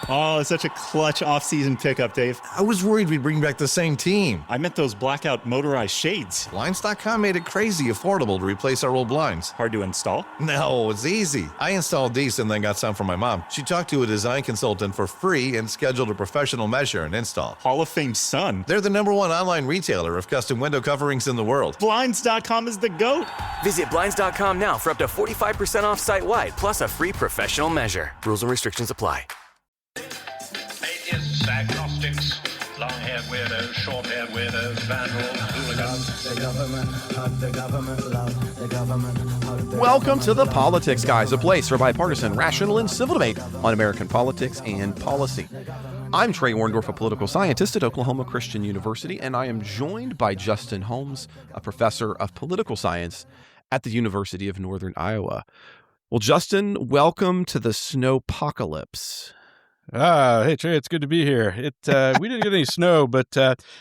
Oh, such a clutch off-season pickup, Dave. I was worried we'd bring back the same team. I meant those blackout motorized shades. Blinds.com made it crazy affordable to replace our old blinds. Hard to install? No, it's easy. I installed these and then got some for my mom. She talked to a design consultant for free and scheduled a professional measure and install. Hall of Fame son. They're the #1 online retailer of custom window coverings in the world. Blinds.com is the GOAT. Visit Blinds.com now for up to 45% off site-wide, plus a free professional measure. Rules and restrictions apply. Atheists, agnostics, long-haired weirdos, short-haired weirdos, vandals, hooligans. The government love the government. Welcome to The Politics Guys, a place for bipartisan, rational, and civil debate on American politics and policy. I'm Trey Warndorf, a political scientist at Oklahoma Christian University, and I am joined by Justin Holmes, a professor of political science at the University of Northern Iowa. Well, Justin, welcome to the snowpocalypse. Hey Trey, it's good to be here. We didn't get any snow, but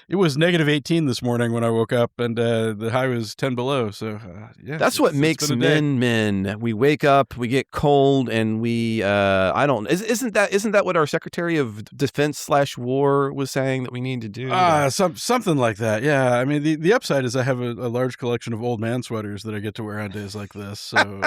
it was -18 this morning when I woke up, and the high was 10 below. So yeah, that's what makes men. We wake up, we get cold, and we isn't that what our Secretary of Defense /War was saying that we need to do? Something like that. Yeah, I mean the upside is I have a large collection of old man sweaters that I get to wear on days like this. So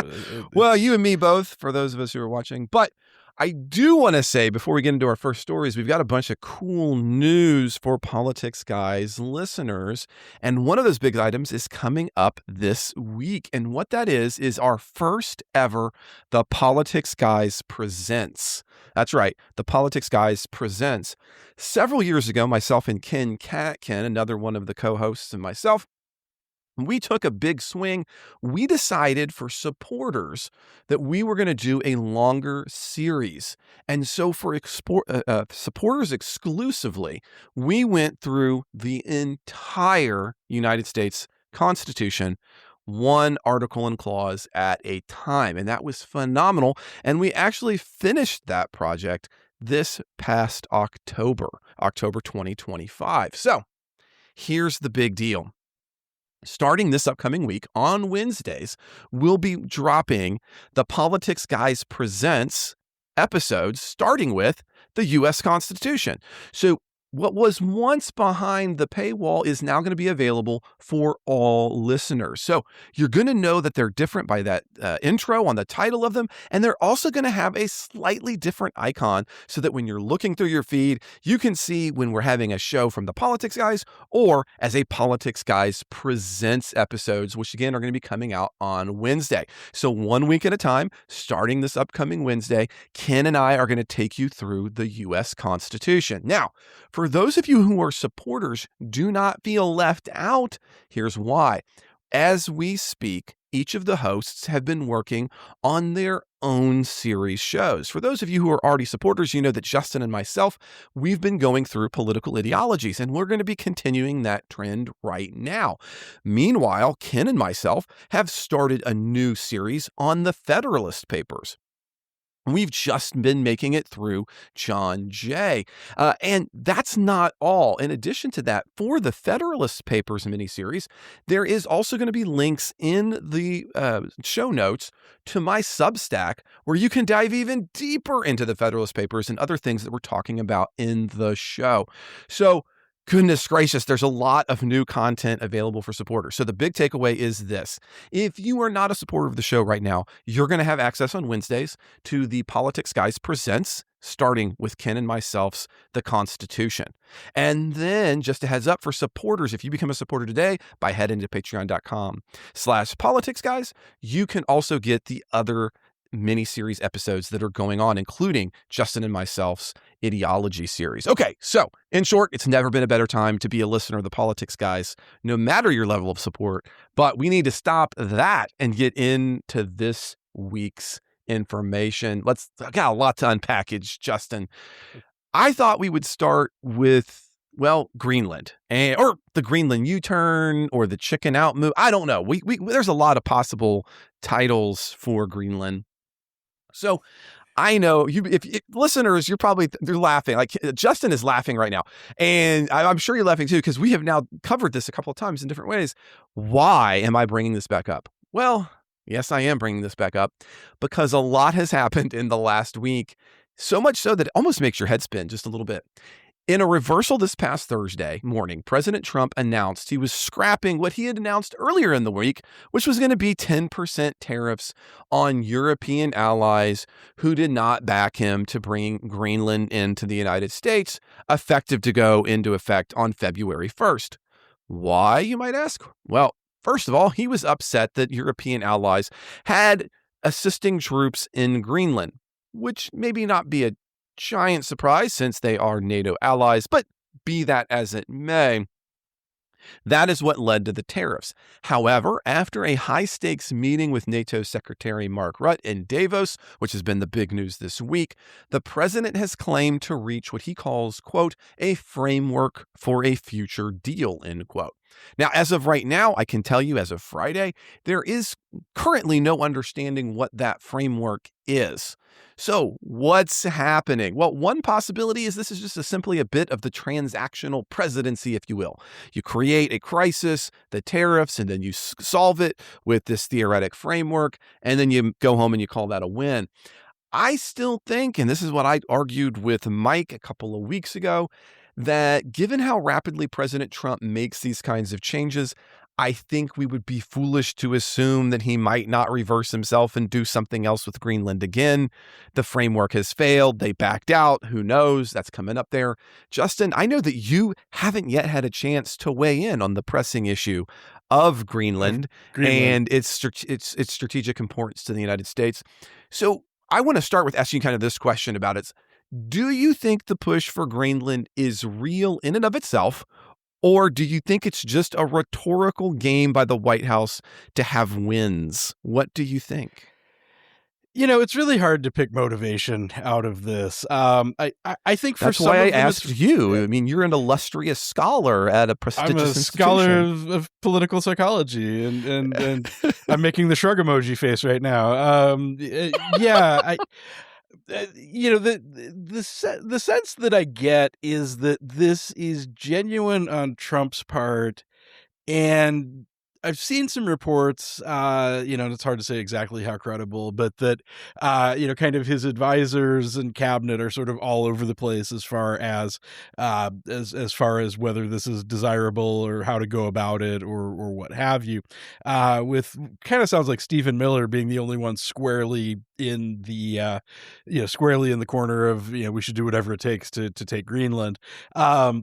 well, you and me both, for those of us who are watching, but I do want to say, before we get into our first stories, we've got a bunch of cool news for Politics Guys listeners. And one of those big items is coming up this week. And what that is our first ever The Politics Guys Presents. That's right. The Politics Guys Presents. Several years ago, myself and Ken Catkin, another one of the co-hosts, and myself, we took a big swing. We decided for supporters that we were going to do a longer series. And so for supporters exclusively, we went through the entire United States Constitution, one article and clause at a time. And that was phenomenal. And we actually finished that project this past October 2025. So here's the big deal. Starting this upcoming week on Wednesdays, we'll be dropping the Politics Guys Presents episodes, starting with the U.S. Constitution. So what was once behind the paywall is now going to be available for all listeners. So you're going to know that they're different by that intro on the title of them. And they're also going to have a slightly different icon so that when you're looking through your feed, you can see when we're having a show from the Politics Guys or as a Politics Guys Presents episodes, which again are going to be coming out on Wednesday. So 1 week at a time, starting this upcoming Wednesday, Ken and I are going to take you through the U.S. Constitution. Now, for those of you who are supporters, do not feel left out. Here's why. As we speak, each of the hosts have been working on their own series shows. For those of you who are already supporters, you know that Justin and myself, we've been going through political ideologies, and we're going to be continuing that trend right now. Meanwhile, Ken and myself have started a new series on the Federalist Papers. We've just been making it through John Jay. And that's not all. In addition to that, for the Federalist Papers miniseries, there is also going to be links in the show notes to my Substack, where you can dive even deeper into the Federalist Papers and other things that we're talking about in the show. So, goodness gracious, there's a lot of new content available for supporters. So the big takeaway is this. If you are not a supporter of the show right now, you're going to have access on Wednesdays to the Politics Guys Presents, starting with Ken and myself's The Constitution. And then just a heads up for supporters, if you become a supporter today by heading to patreon.com/politicsguys, you can also get the other mini-series episodes that are going on, including Justin and myself's ideology series. Okay, so in short, it's never been a better time to be a listener of the Politics Guys, no matter your level of support. But we need to stop that and get into this week's information. I got a lot to unpackage, Justin. I thought we would start with, well, Greenland, or the Greenland U-turn, or the chicken out move. I don't know. There's a lot of possible titles for Greenland. So I know if listeners, they're laughing. Like Justin is laughing right now. And I'm sure you're laughing too, because we have now covered this a couple of times in different ways. Why am I bringing this back up? Well, yes, I am bringing this back up because a lot has happened in the last week So much so that it almost makes your head spin just a little bit. In a reversal this past Thursday morning, President Trump announced he was scrapping what he had announced earlier in the week, which was going to be 10% tariffs on European allies who did not back him to bring Greenland into the United States, effective to go into effect on February 1st. Why, you might ask? Well, first of all, he was upset that European allies had assisting troops in Greenland, which maybe not be a giant surprise since they are NATO allies, but be that as it may, that is what led to the tariffs. However, after a high-stakes meeting with NATO Secretary Mark Rutte in Davos, which has been the big news this week, the president has claimed to reach what he calls, quote, a framework for a future deal, end quote. Now, as of right now, I can tell you as of Friday, there is currently no understanding what that framework is. So what's happening? Well, one possibility is this is just simply a bit of the transactional presidency, if you will. You create a crisis, the tariffs, and then you solve it with this theoretic framework, and then you go home and you call that a win. I still think, and this is what I argued with Mike a couple of weeks ago, that given how rapidly President Trump makes these kinds of changes, I think we would be foolish to assume that he might not reverse himself and do something else with Greenland again. The framework has failed. They backed out. Who knows? That's coming up there. Justin, I know that you haven't yet had a chance to weigh in on the pressing issue of Greenland. And its strategic importance to the United States. So I want to start with asking you kind of this question about it. Do you think the push for Greenland is real in and of itself? Or do you think it's just a rhetorical game by the White House to have wins? What do you think? You know, it's really hard to pick motivation out of this. I think for That's some why of I them, asked you. I mean, you're an illustrious scholar at a prestigious I'm a institution. scholar of political psychology, and I'm making the shrug emoji face right now. You know, the sense that I get is that this is genuine on Trump's part, and I've seen some reports, and it's hard to say exactly how credible, but that, kind of his advisors and cabinet are sort of all over the place as far as whether this is desirable or how to go about it or what have you. With kind of sounds like Stephen Miller being the only one squarely in the, squarely in the corner of, we should do whatever it takes to take Greenland. I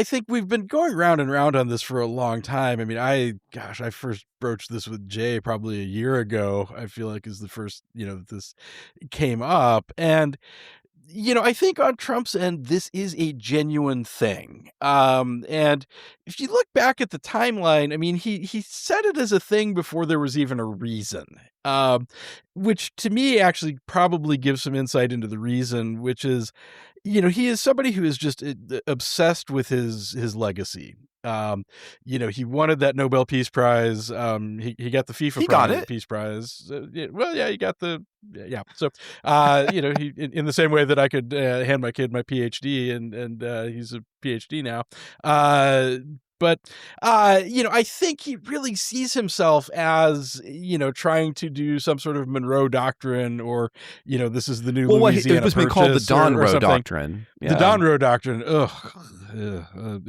think we've been going round and round on this for a long time. I mean, I first broached this with Jay probably a year ago, I feel like is the first, that this came up. And, I think on Trump's end, this is a genuine thing. And if you look back at the timeline, I mean, he said it as a thing before there was even a reason, which to me actually probably gives some insight into the reason, which is, he is somebody who is just obsessed with his legacy. He wanted that Nobel Peace Prize. He got the FIFA Peace Prize. He got the, yeah. So, he, in the same way that I could hand my kid my PhD and he's a PhD now. But I think he really sees himself as, trying to do some sort of Monroe Doctrine or, this is the new Louisiana it was been called the Donroe Doctrine. Yeah. The Donroe Doctrine. Ugh.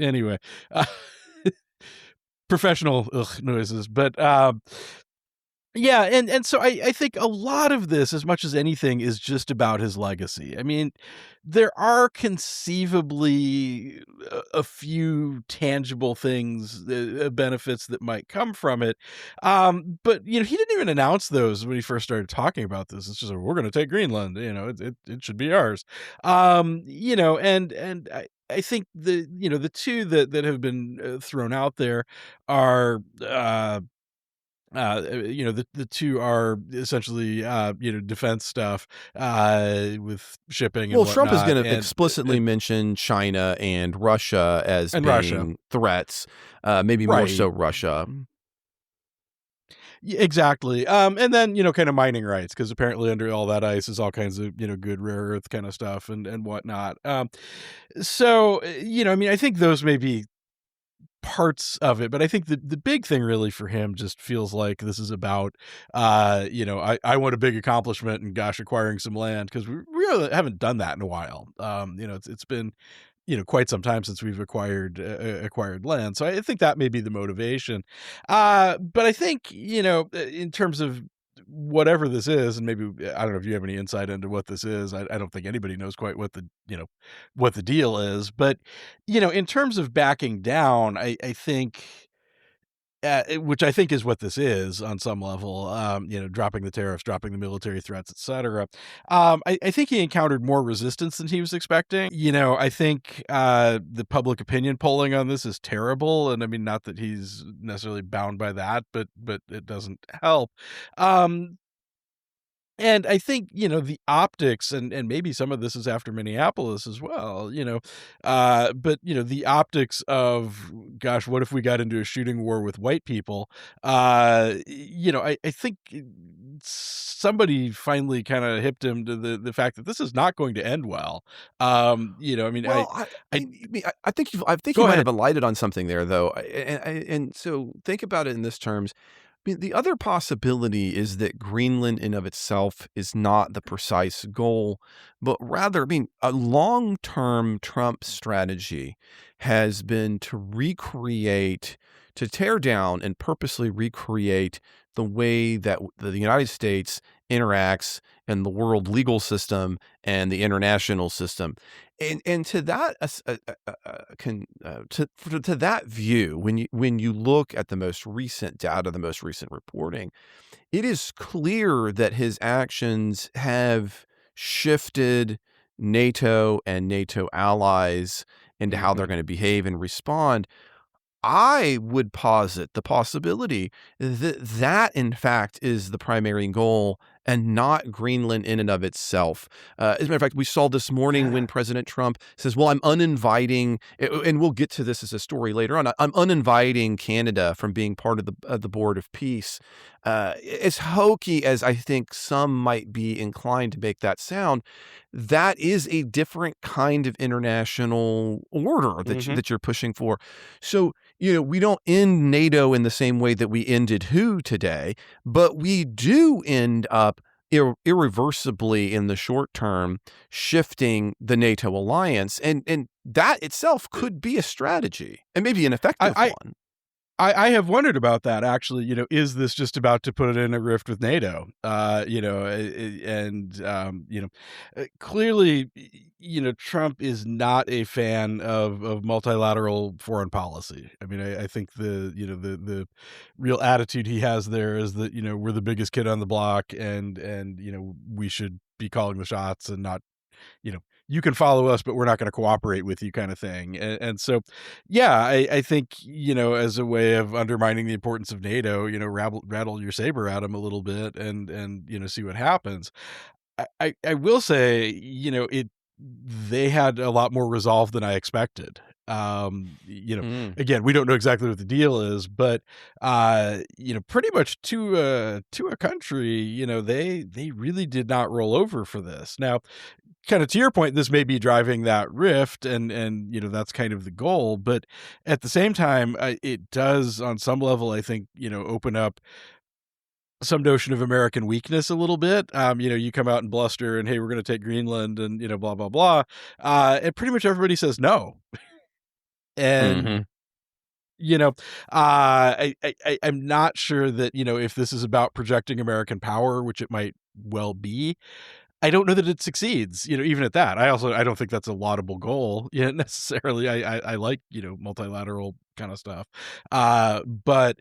Anyway, professional noises. But yeah, and so I think a lot of this, as much as anything, is just about his legacy. I mean, there are conceivably a few tangible things, benefits that might come from it. But, he didn't even announce those when he first started talking about this. It's just, we're going to take Greenland, it should be ours. And I think the two that have been thrown out there are, the two are essentially, defense stuff, with shipping. Well, and Trump is whatnot, going to explicitly mention China and Russia as being threats, maybe more so Russia. Exactly. And then, kind of mining rights, because apparently under all that ice is all kinds of, good rare earth kind of stuff and whatnot. So, I think those may be parts of it, but I think the big thing really for him just feels like this is about, I want a big accomplishment and gosh, acquiring some land, because we really haven't done that in a while. It's been, quite some time since we've acquired land. So I think that may be the motivation. But I think, in terms of whatever this is, and maybe, I don't know if you have any insight into what this is. I don't think anybody knows quite what the deal is, but, in terms of backing down, I think, which I think is what this is on some level, dropping the tariffs, dropping the military threats, et cetera. I think he encountered more resistance than he was expecting. I think the public opinion polling on this is terrible. And I mean, not that he's necessarily bound by that, but it doesn't help. And I think, the optics, and maybe some of this is after Minneapolis as well, but, the optics of, gosh, what if we got into a shooting war with white people? I think somebody finally kind of hipped him to the fact that this is not going to end well. Well, I think Go you might ahead. have alighted on something there, though, and so think about it in this terms. I mean, the other possibility is that Greenland in of itself is not the precise goal, but rather, I mean, a long-term Trump strategy has been to tear down and purposely recreate the way that the United States interacts in the world legal system and the international system. And to that to that view, when you look at the most recent data, the most recent reporting, it is clear that his actions have shifted NATO and NATO allies into how they're going to behave and respond. I would posit the possibility that in fact is the primary goal and not Greenland in and of itself. As a matter of fact, we saw this morning when President Trump says, well, I'm uninviting, and we'll get to this as a story later on, I'm uninviting Canada from being part of the Board of Peace. As hokey as I think some might be inclined to make that sound, that is a different kind of international order that you're pushing for. So, we don't end NATO in the same way that we ended WHO today, but we do end up irreversibly in the short term shifting the NATO alliance. And that itself could be a strategy and maybe an effective one. I have wondered about that, actually. Is this just about to put it in a rift with NATO? Clearly, Trump is not a fan of multilateral foreign policy. I mean, I think the real attitude he has there is that, we're the biggest kid on the block, and we should be calling the shots and not, you can follow us, but we're not going to cooperate with you, kind of thing. And so, yeah, I think, as a way of undermining the importance of NATO, rattle your saber at them a little bit and see what happens. I will say, they had a lot more resolve than I expected. Again, we don't know exactly what the deal is, but, pretty much to a country, they really did not roll over for this. Now, kind of to your point, this may be driving that rift, and that's kind of the goal. But at the same time, it does, on some level, I think, open up some notion of American weakness a little bit. You come out and bluster and, hey, we're going to take Greenland and, blah, blah, blah. And pretty much everybody says no. And, I'm not sure that, if this is about projecting American power, which it might well be, I don't know that it succeeds, even at that. I don't think that's a laudable goal, necessarily. I like, multilateral kind of stuff. But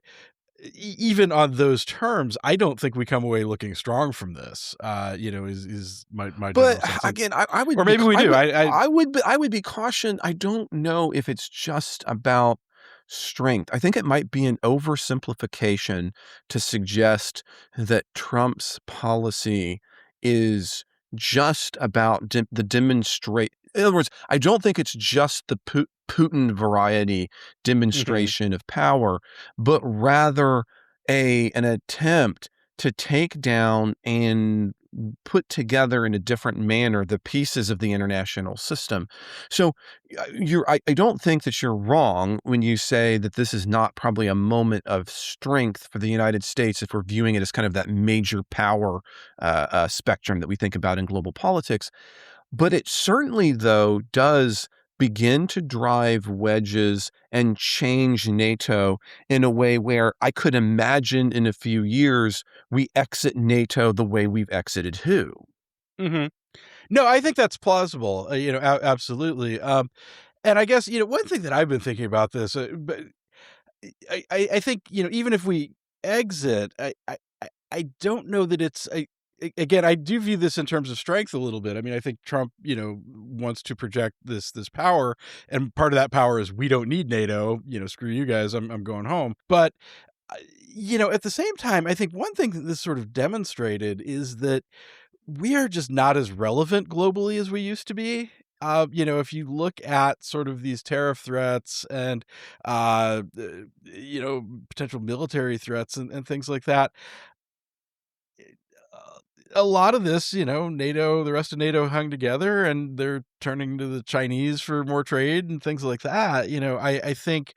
even on those terms, I don't think we come away looking strong from this, is my general But sense. again, I would, or maybe we do. I would be cautioned. I don't know if it's just about strength. I think it might be an oversimplification to suggest that Trump's policy is just about the demonstrate. In other words, I don't think it's just the Putin variety demonstration of power, but rather an attempt to take down and put together in a different manner the pieces of the international system. So I don't think that you're wrong when you say that this is not probably a moment of strength for the United States if we're viewing it as kind of that major power spectrum that we think about in global politics. But it certainly, though, does begin to drive wedges and change NATO in a way where I could imagine in a few years we exit NATO the way we've exited WHO. Hmm. No, I think that's plausible. Absolutely. And I guess one thing that I've been thinking about this, but I think even if we exit, I don't know that it's. Again, I do view this in terms of strength a little bit. I mean, I think Trump, wants to project this power, and part of that power is we don't need NATO. Screw you guys. I'm going home. But at the same time, I think one thing that this sort of demonstrated is that we are just not as relevant globally as we used to be. If you look at sort of these tariff threats and, potential military threats and things like that, a lot of this, NATO, the rest of NATO hung together and they're turning to the Chinese for more trade and things like that. I think,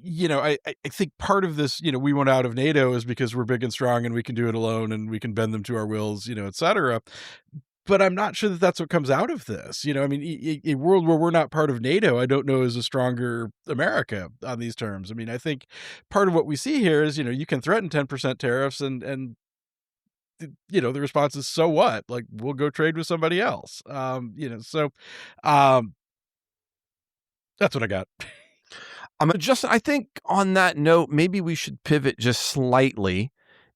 I think part of this, we want out of NATO is because we're big and strong and we can do it alone and we can bend them to our wills, et cetera. But I'm not sure that that's what comes out of this. I mean, a world where we're not part of NATO, I don't know is a stronger America on these terms. I mean, I think part of what we see here is, you can threaten 10% tariffs and the response is, so what? Like, we'll go trade with somebody else. So that's what I got. Justin, I think on that note, maybe we should pivot just slightly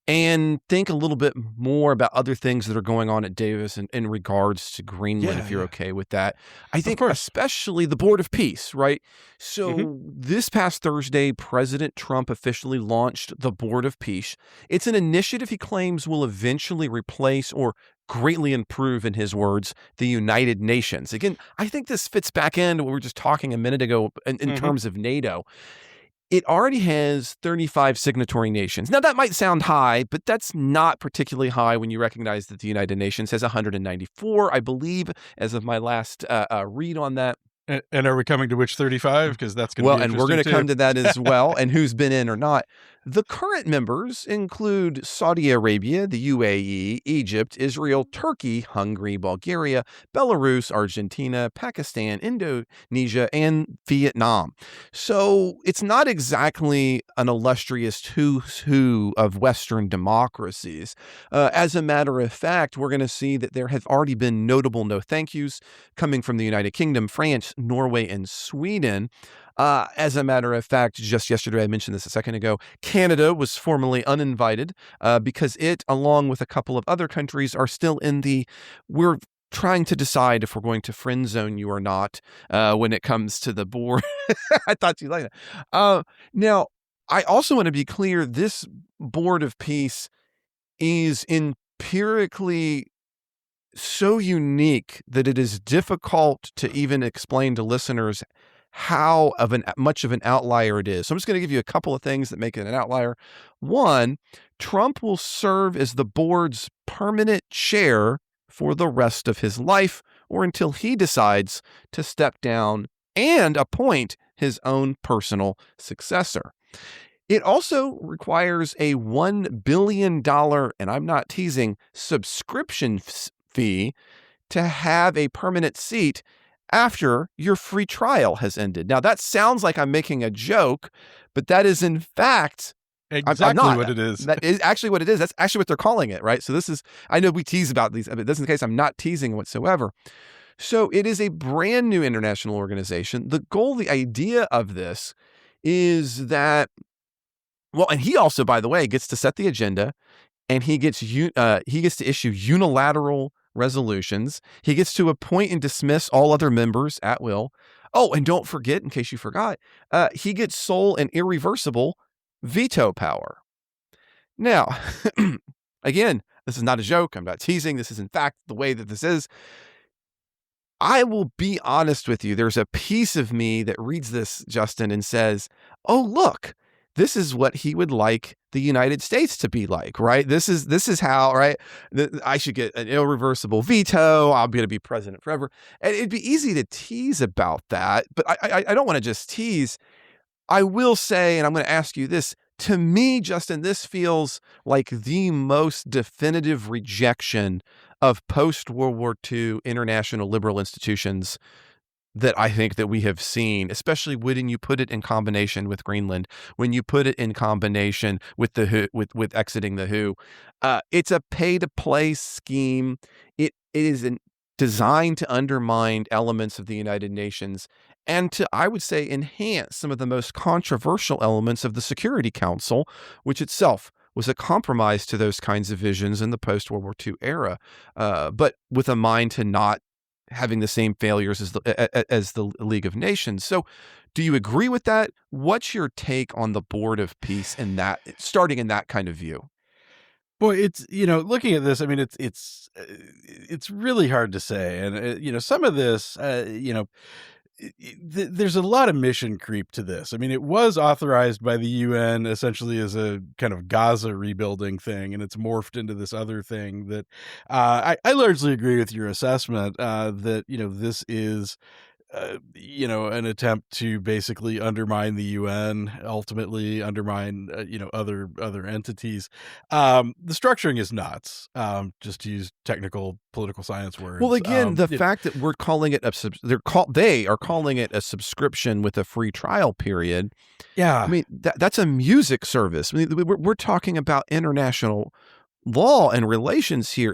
and think a little bit more about other things that are going on at Davis in regards to Greenland, if you're okay with that. I think especially the Board of Peace, right? So this past Thursday, President Trump officially launched the Board of Peace. It's an initiative he claims will eventually replace or greatly improve, in his words, the United Nations. Again, I think this fits back into what we were just talking a minute ago in terms of NATO. It already has 35 signatory nations. Now, that might sound high, but that's not particularly high when you recognize that the United Nations has 194, I believe, as of my last read on that. And are we coming to which 35? Because that's going to be and we're going to come to that as well, and who's been in or not. The current members include Saudi Arabia, the UAE, Egypt, Israel, Turkey, Hungary, Bulgaria, Belarus, Argentina, Pakistan, Indonesia, and Vietnam. So it's not exactly an illustrious who's who of Western democracies. As a matter of fact, we're going to see that there have already been notable no thank yous coming from the United Kingdom, France, Norway, and Sweden. As a matter of fact, just yesterday, I mentioned this a second ago, Canada was formally uninvited because it, along with a couple of other countries, are still in we're trying to decide if we're going to friend zone you or not when it comes to the board. I thought you'd like that. Now, I also want to be clear, this Board of Peace is empirically so unique that it is difficult to even explain to listeners how much of an outlier it is. So I'm just going to give you a couple of things that make it an outlier. One, Trump will serve as the board's permanent chair for the rest of his life or until he decides to step down and appoint his own personal successor. It also requires a $1 billion, and I'm not teasing, subscription fee to have a permanent seat after your free trial has ended. Now, that sounds like I'm making a joke, but that is in fact exactly what it is. That is actually what it is. That's actually what they're calling it, right? So this is, I know we tease about these, but this is the case. I'm not teasing whatsoever. So it is a brand new international organization. The goal, the idea of this is that, well, and he also, by the way, gets to set the agenda, and he gets to issue unilateral resolutions. He gets to appoint and dismiss all other members at will. Oh, and don't forget, in case you forgot, he gets sole and irreversible veto power. Now, again, this is not a joke. I'm not teasing. This is, in fact, the way that this is. I will be honest with you. There's a piece of me that reads this, Justin, and says, oh, look, this is what he would like the United States to be like, right? This is how, right? I should get an irreversible veto. I'm going to be president forever. And it'd be easy to tease about that, but I don't want to just tease. I will say, and I'm going to ask you this, to me, Justin, this feels like the most definitive rejection of post-World War II international liberal institutions that I think that we have seen, especially when you put it in combination with Greenland, when you put it in combination with the WHO, with exiting the WHO. It's a pay-to-play scheme. It is designed to undermine elements of the United Nations and to, I would say, enhance some of the most controversial elements of the Security Council, which itself was a compromise to those kinds of visions in the post-World War II era, but with a mind to not having the same failures as the League of Nations. So do you agree with that? What's your take on the Board of Peace in that, starting in that kind of view? Boy, it's, looking at this, I mean, it's really hard to say. And, some of this, there's a lot of mission creep to this. I mean, it was authorized by the UN essentially as a kind of Gaza rebuilding thing, and it's morphed into this other thing that I largely agree with your assessment that, this is an attempt to basically undermine the UN, ultimately undermine, other entities. The structuring is nuts, just to use technical political science words. Well, again, the fact that we're calling it they are calling it a subscription with a free trial period. Yeah. I mean, that's a music service. I mean, we're talking about international law and relations here.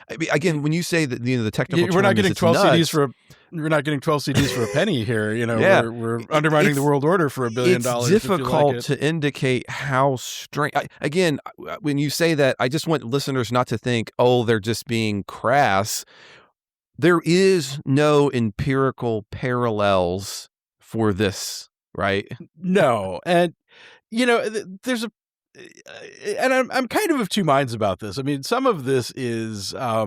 Again, when you say that the technical term we're not getting 12 nuts, CDs for we're not getting 12 CDs for a penny here. Yeah. We're undermining the world order for $1 billion. It's difficult to indicate how strange. Again, when you say that, I just want listeners not to think, oh, they're just being crass. There is no empirical parallels for this, right? No, and there's and I'm kind of two minds about this. I mean, some of this is, it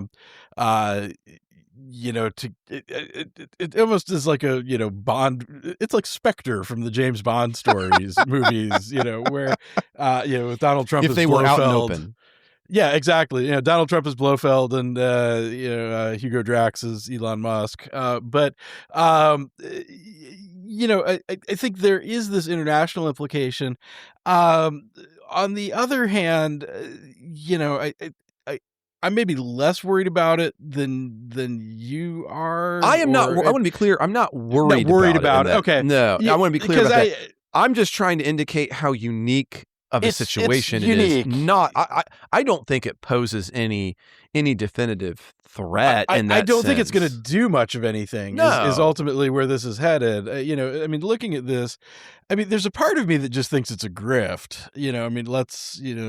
almost is like a, Bond. It's like Spectre from the James Bond stories, movies, where, with Donald Trump If as they were out and Blofeld. open. Yeah, exactly. Donald Trump is Blofeld and, Hugo Drax is Elon Musk. But I think there is this international implication. On the other hand, I'm maybe less worried about it than you are. I am not. I want to be clear. I'm not worried. Not worried about it. it. Okay. No, Yeah, I want to be clear because about that. I'm just trying to indicate how unique of a situation it is. unique. Not. I don't think it poses any definitive threat. I don't think it's sense. going to do much of anything. No. Is ultimately where this is headed. I mean, looking at this, there's a part of me that just thinks it's a grift.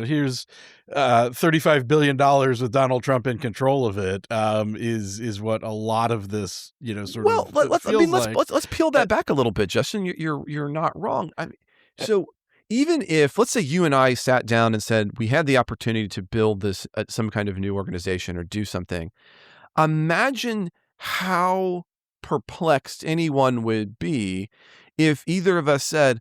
Here's $35 billion with Donald Trump in control of it. Is what a lot of this, sort of. Let's peel that back a little bit, Justin. You're not wrong. So. Even if, let's say you and I sat down and said we had the opportunity to build this some kind of new organization or do something, imagine how perplexed anyone would be if either of us said,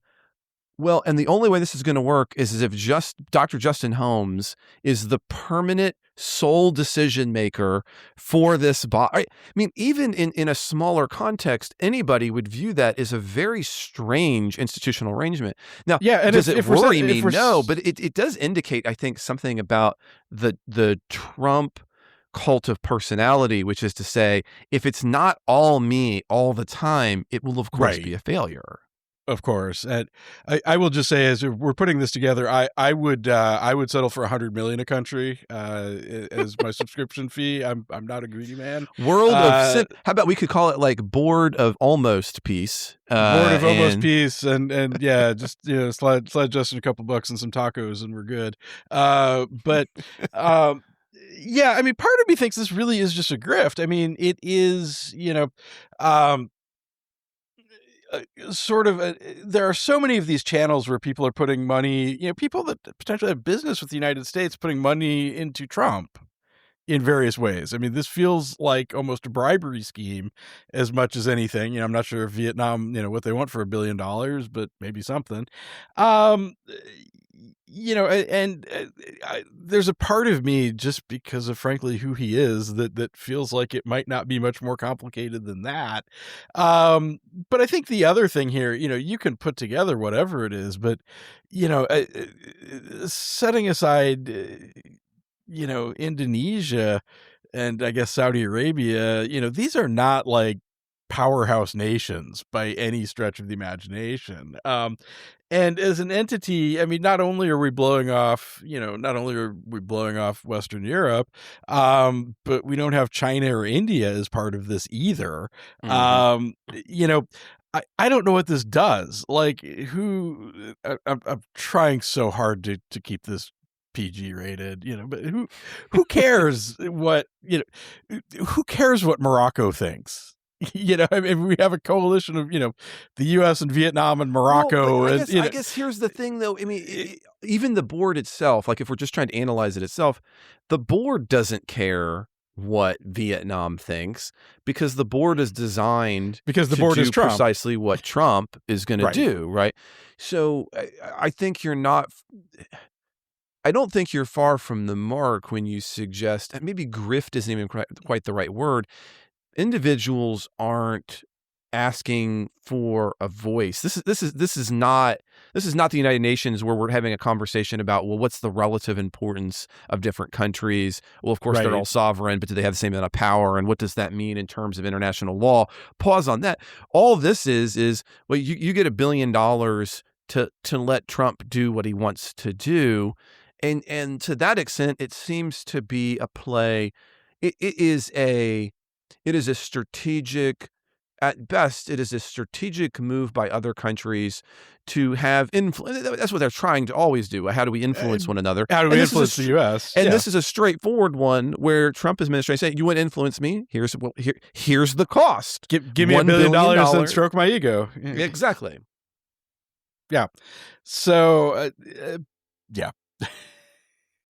well, and the only way this is going to work is if just Dr. Justin Holmes is the permanent sole decision maker for this body. I mean, even in a smaller context, anybody would view that as a very strange institutional arrangement. Now, yeah, and does it worry me? if we're- No, but it does indicate, I think, something about the Trump cult of personality, which is to say, if it's not all me all the time, it will, of course, Right. be a failure. Of course, and I will just say, as we're putting this together, I would settle for $100 million a country as my subscription fee. I'm not a greedy man. World of how about we could call it like Board of Almost Peace? Board of Almost Peace, and yeah, just slide Justin a couple bucks and some tacos, and we're good. But yeah, I mean, part of me thinks this really is just a grift. I mean, it is, sort of there are so many of these channels where people are putting money, people that potentially have business with the United States putting money into Trump, in various ways. I mean, this feels like almost a bribery scheme as much as anything. I'm not sure if Vietnam, what they want for $1 billion, but maybe something. There's a part of me, just because of frankly who he is, that feels like it might not be much more complicated than that. But I think the other thing here, you can put together whatever it is, but setting aside, Indonesia and I guess Saudi Arabia, these are not like powerhouse nations by any stretch of the imagination. And as an entity, I mean, not only are we blowing off Western Europe, but we don't have China or India as part of this either. I don't know what this does. Like, I'm trying so hard to keep this PG rated, but who cares who cares what Morocco thinks? I mean, we have a coalition of, the U.S. and Vietnam and Morocco. Well, I guess here's the thing, though. I mean, even the board itself, like if we're just trying to analyze it itself, the board doesn't care what Vietnam thinks because the board is designed because the to board do is Trump. precisely what Trump is going to do, right? So I think I don't think you're far from the mark when you suggest, and maybe grift isn't even quite the right word. Individuals aren't asking for a voice. This is not the United Nations where we're having a conversation about, well, what's the relative importance of different countries? Well, of course, they're all sovereign, but do they have the same amount of power? And what does that mean in terms of international law? Pause on that. All this is well, you get $1 billion to let Trump do what he wants to do. And to that extent, it seems to be a play. It is a strategic, at best, it is a strategic move by other countries to have influence. That's what they're trying to always do. How do we influence one another? How do we influence the U.S.? And this is a straightforward one where Trump administration saying, "You want to influence me? Here's the cost. Give me $1 billion and stroke my ego." Exactly. Yeah. So, yeah.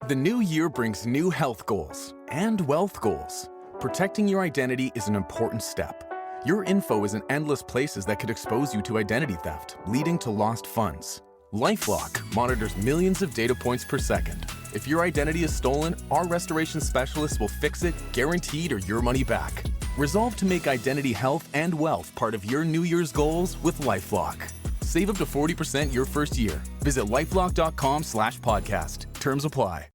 The new year brings new health goals and wealth goals. Protecting your identity is an important step. Your info is in endless places that could expose you to identity theft, leading to lost funds. LifeLock monitors millions of data points per second. If your identity is stolen, our restoration specialists will fix it, guaranteed, or your money back. Resolve to make identity health and wealth part of your New Year's goals with LifeLock. Save up to 40% your first year. Visit lifelock.com/podcast. Terms apply.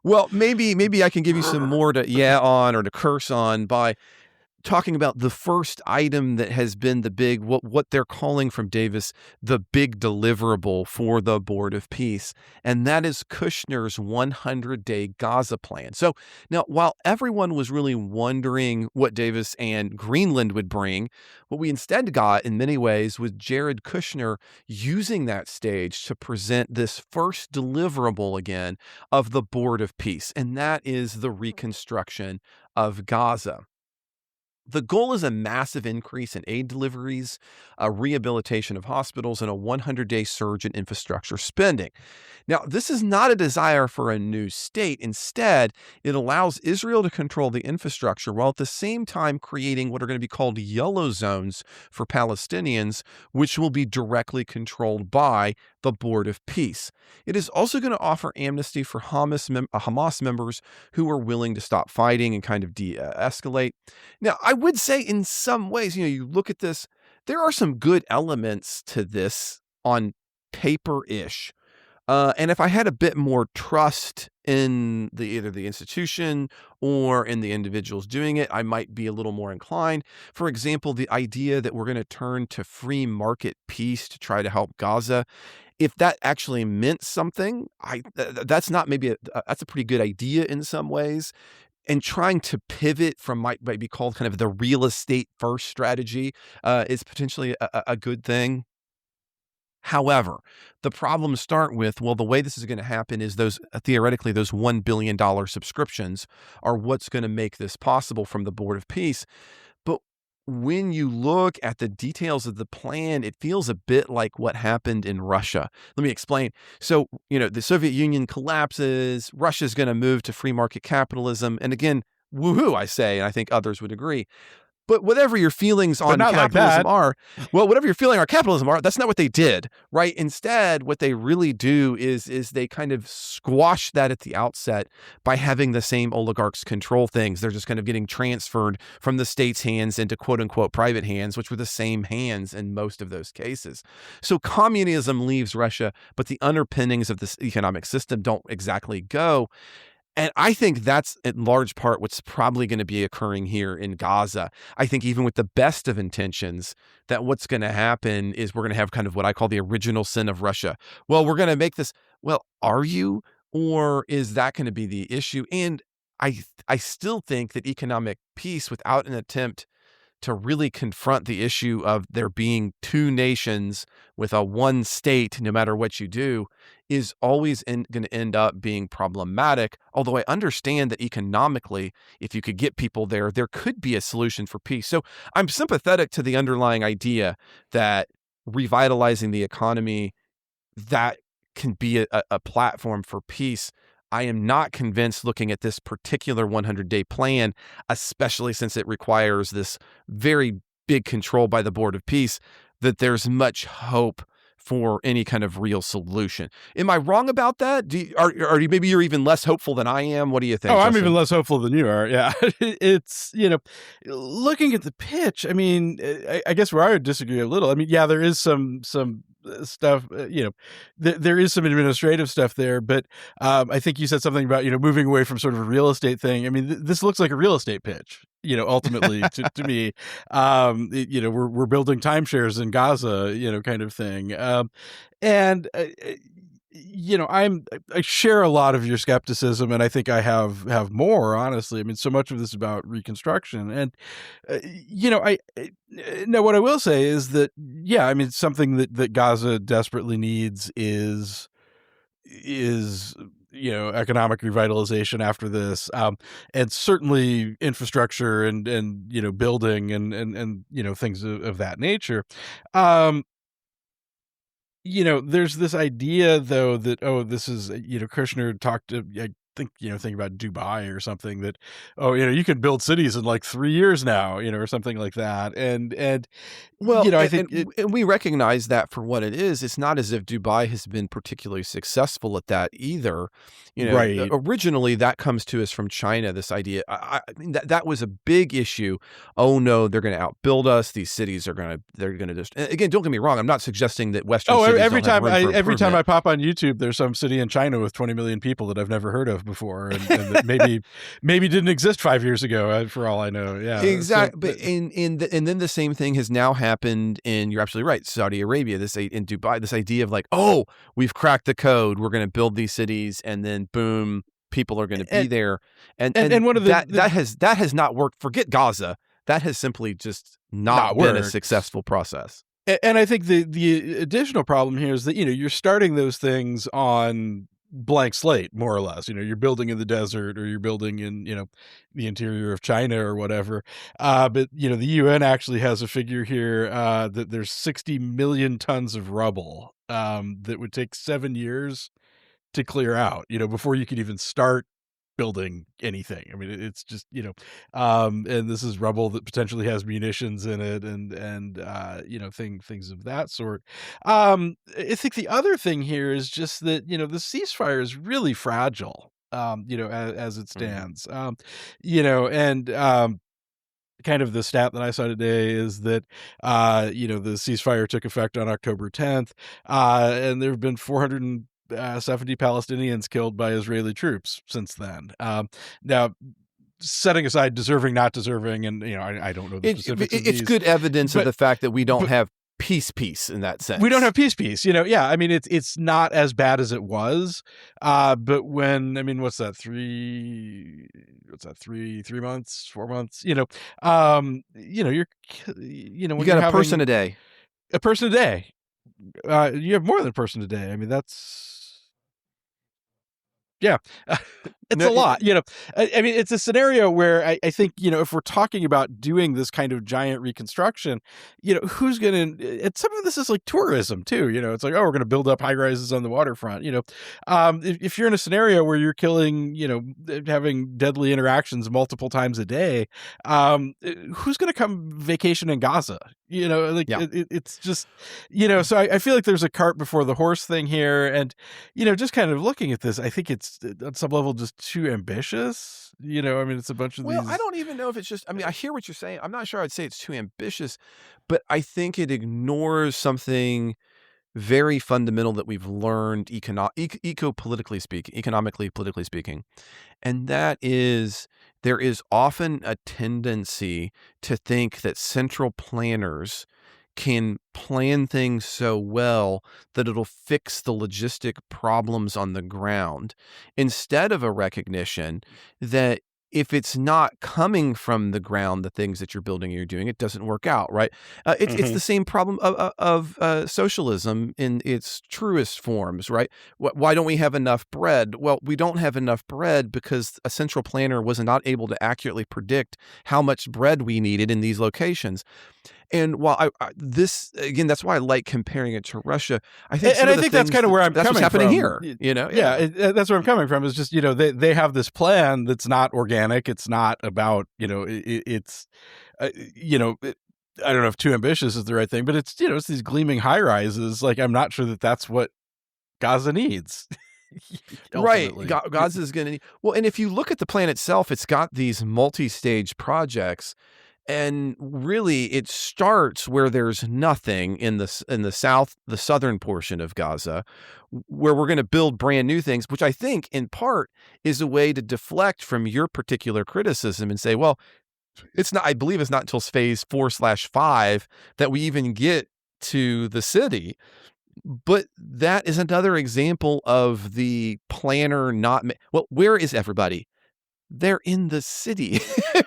Well, maybe I can give you some more to on or to curse on by talking about the first item that has been the big, what they're calling from Davis, the big deliverable for the Board of Peace. And that is Kushner's 100-day Gaza plan. So now, while everyone was really wondering what Davis and Greenland would bring, what we instead got in many ways was Jared Kushner using that stage to present this first deliverable again of the Board of Peace. And that is the reconstruction of Gaza. The goal is a massive increase in aid deliveries, a rehabilitation of hospitals, and a 100-day surge in infrastructure spending. Now, this is not a desire for a new state. Instead, it allows Israel to control the infrastructure while at the same time creating what are going to be called yellow zones for Palestinians, which will be directly controlled by the Board of Peace. It is also going to offer amnesty for Hamas members who are willing to stop fighting and kind of de-escalate. Now, I would say in some ways, you look at this, there are some good elements to this on paper-ish. And if I had a bit more trust in either the institution or in the individuals doing it, I might be a little more inclined. For example, the idea that we're going to turn to free market peace to try to help Gaza. If that actually meant something, that's not maybe that's a pretty good idea in some ways. And trying to pivot from might be called kind of the real estate first strategy is potentially a good thing. However, the problems start with, well, the way this is going to happen is theoretically those $1 billion subscriptions are what's going to make this possible from the Board of Peace. But when you look at the details of the plan, it feels a bit like what happened in Russia. Let me explain. So, the Soviet Union collapses, Russia's going to move to free market capitalism. And again, woohoo, I say, and I think others would agree. But whatever your feelings on not like capitalism that. are, whatever your feeling on capitalism are, that's not what they did, right? Instead, what they really do is they kind of squash that at the outset by having the same oligarchs control things. They're just kind of getting transferred from the state's hands into quote unquote private hands, which were the same hands in most of those cases. So communism leaves Russia, but the underpinnings of this economic system don't exactly go. And I think that's in large part what's probably going to be occurring here in Gaza. I think even with the best of intentions, that what's going to happen is we're going to have kind of what I call the original sin of Russia. Well, we're going to make this. Well, are you? Or is that going to be the issue? And I still think that economic peace without an attempt to really confront the issue of there being two nations with a one state, no matter what you do, is always going to end up being problematic. Although I understand that economically, if you could get people there could be a solution for peace. So I'm sympathetic to the underlying idea that revitalizing the economy, that can be a platform for peace. I am not convinced, looking at this particular 100-day plan, especially since it requires this very big control by the Board of Peace, that there's much hope for any kind of real solution. Am I wrong about that? Are you, maybe you're even less hopeful than I am? What do you think? Oh, I'm Justin? even less hopeful than you are. Yeah. It's, looking at the pitch, I mean, I guess where I would disagree a little. I mean, yeah, there is some stuff, there is some administrative stuff there, but I think you said something about, moving away from sort of a real estate thing. I mean, this looks like a real estate pitch, ultimately to me. We're building timeshares in Gaza, kind of thing. And I share a lot of your skepticism, and I think I have more, honestly. I mean, so much of this is about reconstruction, and now what I will say is that, yeah, I mean, something that Gaza desperately needs is economic revitalization after this, and certainly infrastructure and building and things of that nature. There's this idea, though, that, this is, Kushner talked to, I think, thinking about Dubai or something, that, you can build cities in like 3 years now, or something like that. And well, I think and we recognize that for what it is. It's not as if Dubai has been particularly successful at that either. Right. Originally that comes to us from China, this idea. I mean, that was a big issue. Oh no, they're going to outbuild us. These cities they're going to just, again, don't get me wrong. I'm not suggesting that Western cities every don't have room for every time I improvement. pop on YouTube, there's some city in China with 20 million people that I've never heard of before, and that maybe didn't exist 5 years ago, for all I know. Yeah, Exactly. So, But and then the same thing has now happened in, you're absolutely right, Saudi Arabia, in Dubai, this idea of like, oh, we've cracked the code, we're going to build these cities, and then boom, people are going to be there. And one of that has not worked. Forget Gaza. That has simply just not been a worked. successful process. And I think the additional problem here is that, you're starting those things on blank slate, more or less. You're building in the desert, or you're building in, the interior of China or whatever. But, the UN actually has a figure here that there's 60 million tons of rubble that would take 7 years to clear out, before you could even start building anything. I mean, it's just, and this is rubble that potentially has munitions in it, and things of that sort. I think the other thing here is just that, the ceasefire is really fragile, as it stands. Kind of the stat that I saw today is that, the ceasefire took effect on October 10th, and there have been 470 Palestinians killed by Israeli troops since then. Now, setting aside deserving, not deserving, and I don't know the specifics. It's good evidence of the fact that we don't have peace in that sense. We don't have peace. Yeah, I mean, it's not as bad as it was. But when, I mean, what's that? 3 months, 4 months? You're You got a person a day. A person a day. You have more than a person a day. I mean, that's, yeah. It's a lot, I mean, it's a scenario where I think, if we're talking about doing this kind of giant reconstruction, who's going to, some of this is like tourism too, it's like, oh, we're going to build up high rises on the waterfront, if you're in a scenario where you're killing, having deadly interactions multiple times a day, who's going to come vacation in Gaza? It's just, so I feel like there's a cart before the horse thing here. And, just kind of looking at this, I think it's on some level just too ambitious. I mean, it's a bunch of these. I don't even know if it's just, I mean, I hear what you're saying. I'm not sure I'd say it's too ambitious, but I think it ignores something very fundamental that we've learned economically politically speaking. And that is, there is often a tendency to think that central planners can plan things so well that it'll fix the logistic problems on the ground, instead of a recognition that if it's not coming from the ground, the things that you're building and you're doing, it doesn't work out, right? It's the same problem of socialism in its truest forms, right? Why don't we have enough bread? Well, we don't have enough bread because a central planner was not able to accurately predict how much bread we needed in these locations. And while that's why I like comparing it to Russia. I think, and I think that's kind of where I'm that's coming what's happening from. here. That's where I'm coming from. Is just they have this plan that's not organic. It's not about it's I don't know if too ambitious is the right thing, but it's it's these gleaming high rises. Like, I'm not sure that that's what Gaza needs. Right. Gaza is going to need. Well, and if you look at the plan itself, it's got these multi-stage projects. And really, it starts where there's nothing in the southern portion of Gaza, where we're going to build brand new things, which I think in part is a way to deflect from your particular criticism and say, well, it's not. I believe it's not until phase 4/5 that we even get to the city. But that is another example of the planner not. Well, where is everybody? They're in the city,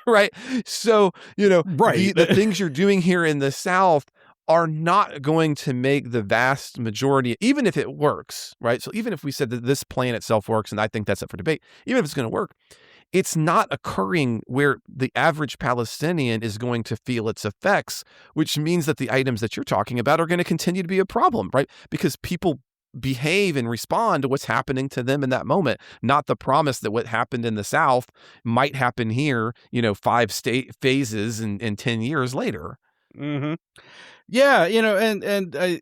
right? So, right. The things you're doing here in the South are not going to make the vast majority, even if it works, right? So even if we said that this plan itself works, and I think that's up for debate, even if it's going to work, it's not occurring where the average Palestinian is going to feel its effects, which means that the items that you're talking about are going to continue to be a problem, right? Because people behave and respond to what's happening to them in that moment, not the promise that what happened in the South might happen here, 5 state phases and 10 years later. Mm-hmm. Yeah, and I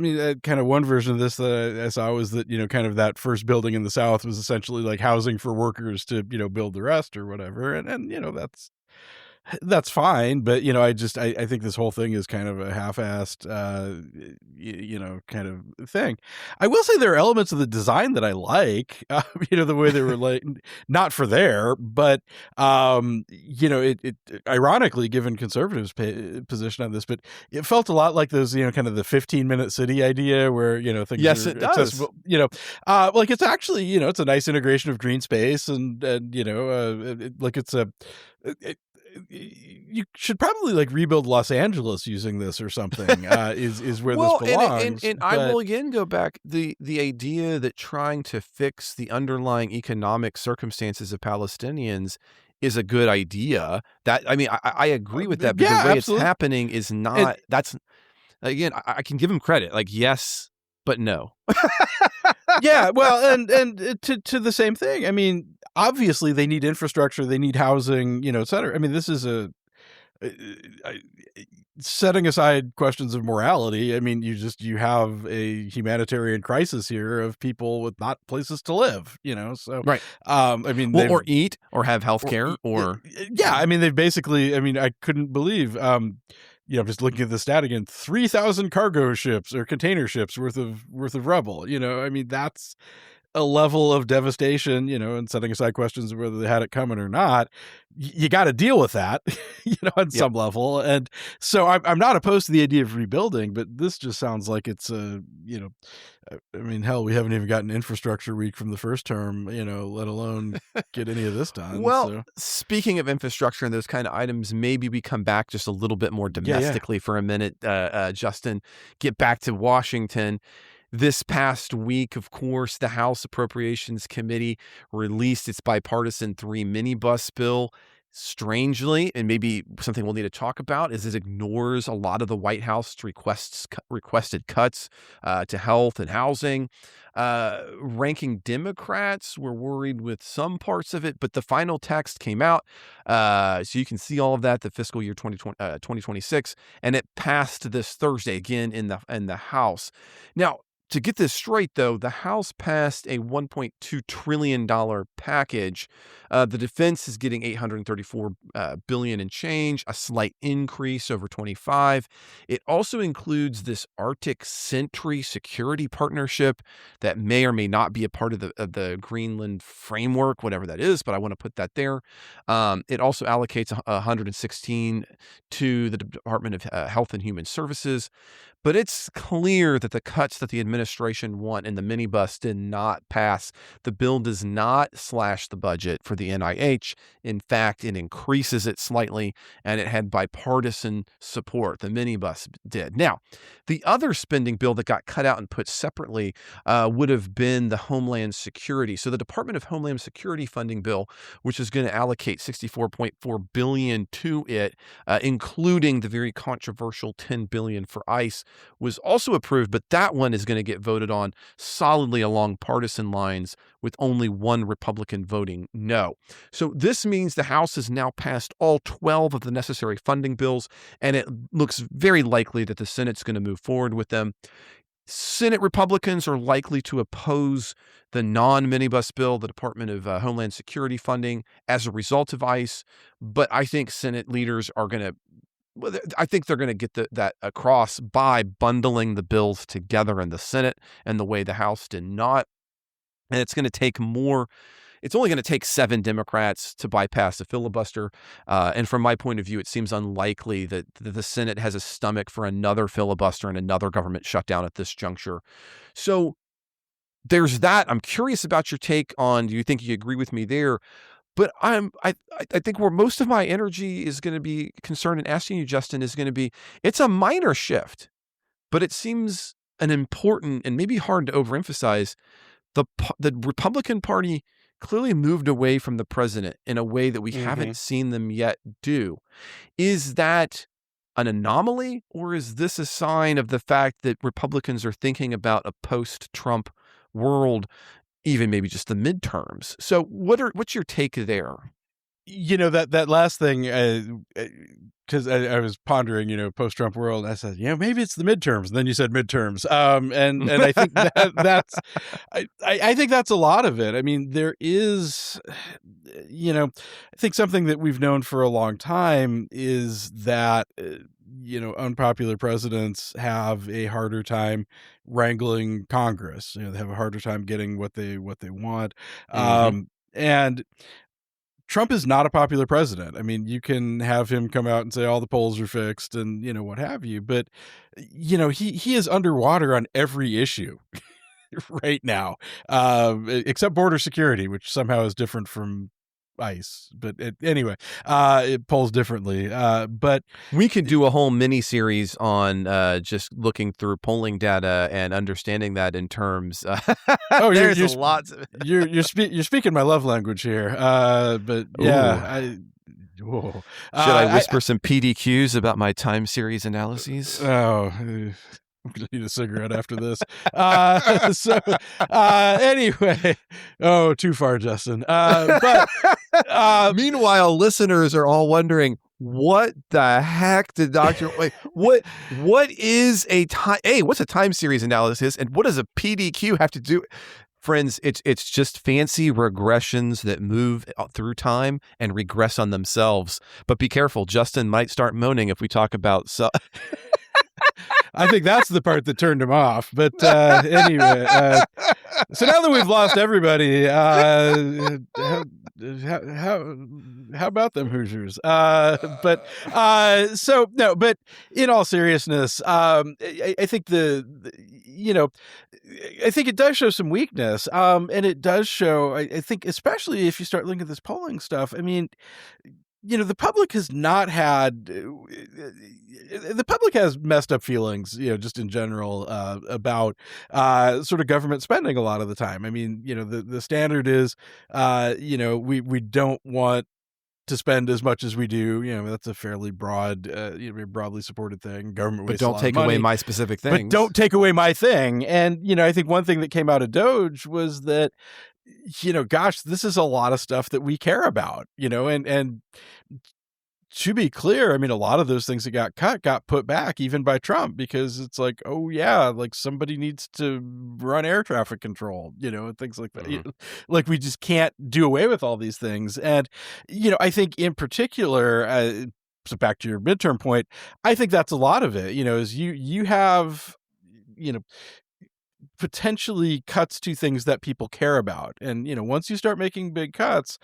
mean, kind of one version of this that I saw was that, kind of that first building in the South was essentially like housing for workers to, build the rest or whatever. And that's fine. But, I think this whole thing is kind of a half-assed, kind of thing. I will say there are elements of the design that I like, the way they were like, not for there, but, it ironically, given conservatives' position on this, but it felt a lot like those, kind of the 15-minute city idea where, things yes, are it does. accessible, like it's actually, it's a nice integration of green space and like it's a, you should probably like rebuild Los Angeles using this or something. Is where this belongs. And I will again go back the idea that trying to fix the underlying economic circumstances of Palestinians is a good idea. That I agree with that, but the way absolutely. It's happening is not. That's again, I can give him credit. Like yes, but no. Yeah, well, and to the same thing. I mean, obviously they need infrastructure, they need housing, et cetera. I mean, this is setting aside questions of morality. I mean, you have a humanitarian crisis here of people with not places to live, so right. I mean, or eat or have healthcare or yeah. I mean, they've basically. I mean, I couldn't believe. Just looking at the stat again, 3,000 cargo ships or container ships worth of rubble. I mean, that's a level of devastation, and setting aside questions of whether they had it coming or not, you got to deal with that, on some level. And so I'm not opposed to the idea of rebuilding, but this just sounds like it's I mean, hell, we haven't even gotten infrastructure week from the first term, let alone get any of this done. Well, speaking of infrastructure and those kind of items, maybe we come back just a little bit more domestically for a minute, Justin, get back to Washington. This past week, of course, the House Appropriations Committee released its bipartisan 3 minibus bill. Strangely, and maybe something we'll need to talk about, is it ignores a lot of the White House requested cuts to health and housing. Ranking Democrats were worried with some parts of it, but the final text came out. So you can see all of that, the fiscal year 2026, and it passed this Thursday again in the House. Now, to get this straight, though, the House passed a $1.2 trillion package. The defense is getting $834 billion and change, a slight increase over 25. It also includes this Arctic Sentry security partnership that may or may not be a part of the Greenland framework, whatever that is, but I want to put that there. It also allocates 116 to the Department of Health and Human Services. But it's clear that the cuts that the administration want in the minibus did not pass. The bill does not slash the budget for the NIH. In fact, it increases it slightly, and it had bipartisan support. The minibus did. Now, the other spending bill that got cut out and put separately would have been the Homeland Security. So the Department of Homeland Security funding bill, which is going to allocate $64.4 billion to it, including the very controversial $10 billion for ICE, was also approved, but that one is going to get voted on solidly along partisan lines with only one Republican voting no. So this means the House has now passed all 12 of the necessary funding bills, and it looks very likely that the Senate's going to move forward with them. Senate Republicans are likely to oppose the non-minibus bill, the Department of Homeland Security funding, as a result of ICE, but I think Senate leaders are going to I think they're going to get that across by bundling the bills together in the Senate and the way the House did not. And it's going to take more. It's only going to take 7 Democrats to bypass a filibuster. And from my point of view, it seems unlikely that the Senate has a stomach for another filibuster and another government shutdown at this juncture. So there's that. I'm curious about your take on, do you think you agree with me there? But I think where most of my energy is going to be concerned in asking you, Justin, is going to be, it's a minor shift, but it seems an important and maybe hard to overemphasize. The Republican Party clearly moved away from the president in a way that we haven't seen them yet do. Is that an anomaly, or is this a sign of the fact that Republicans are thinking about a post-Trump world, even maybe just the midterms? So what's your take there? That last thing, because I was pondering, post-Trump world, I said, maybe it's the midterms. And then you said midterms. And I think I think that's a lot of it. I mean, there is, I think something that we've known for a long time is that, unpopular presidents have a harder time wrangling Congress. They have a harder time getting what they want. And Trump is not a popular president. I mean, you can have him come out and say all the polls are fixed and, what have you. But, he is underwater on every issue right now, except border security, which somehow is different from ICE. But anyway, it polls differently. But we could do a whole mini series on just looking through polling data and understanding that in terms. There's lots of it. You're speaking my love language here. But yeah, should I whisper some PDQs about my time series analyses? Oh. I'm going to need a cigarette after this. Anyway, too far, Justin. But meanwhile, listeners are all wondering, what the heck did Dr. what is a time? What's a time series analysis, and what does a PDQ have to do? Friends, it's just fancy regressions that move through time and regress on themselves. But be careful, Justin might start moaning if we talk about. I think that's the part that turned him off. But anyway, so now that we've lost everybody, how about them Hoosiers? But in all seriousness, I think I think it does show some weakness, and it does show. I think, especially if you start looking at this polling stuff. I mean, the public has not had the public has messed up feelings, just in general, about sort of government spending a lot of the time. I mean, the standard is, we don't want to spend as much as we do. That's a fairly broadly supported thing. Government But wastes a don't lot of take away money, my specific but things. don't take away my thing. And, I think one thing that came out of Doge was that, gosh, this is a lot of stuff that we care about, and to be clear, I mean, a lot of those things that got cut got put back even by Trump, because it's like, oh yeah, like somebody needs to run air traffic control, and things like that. Like we just can't do away with all these things. And, I think in particular, so back to your midterm point, I think that's a lot of it, is you have, potentially cuts to things that people care about. And, once you start making big cuts,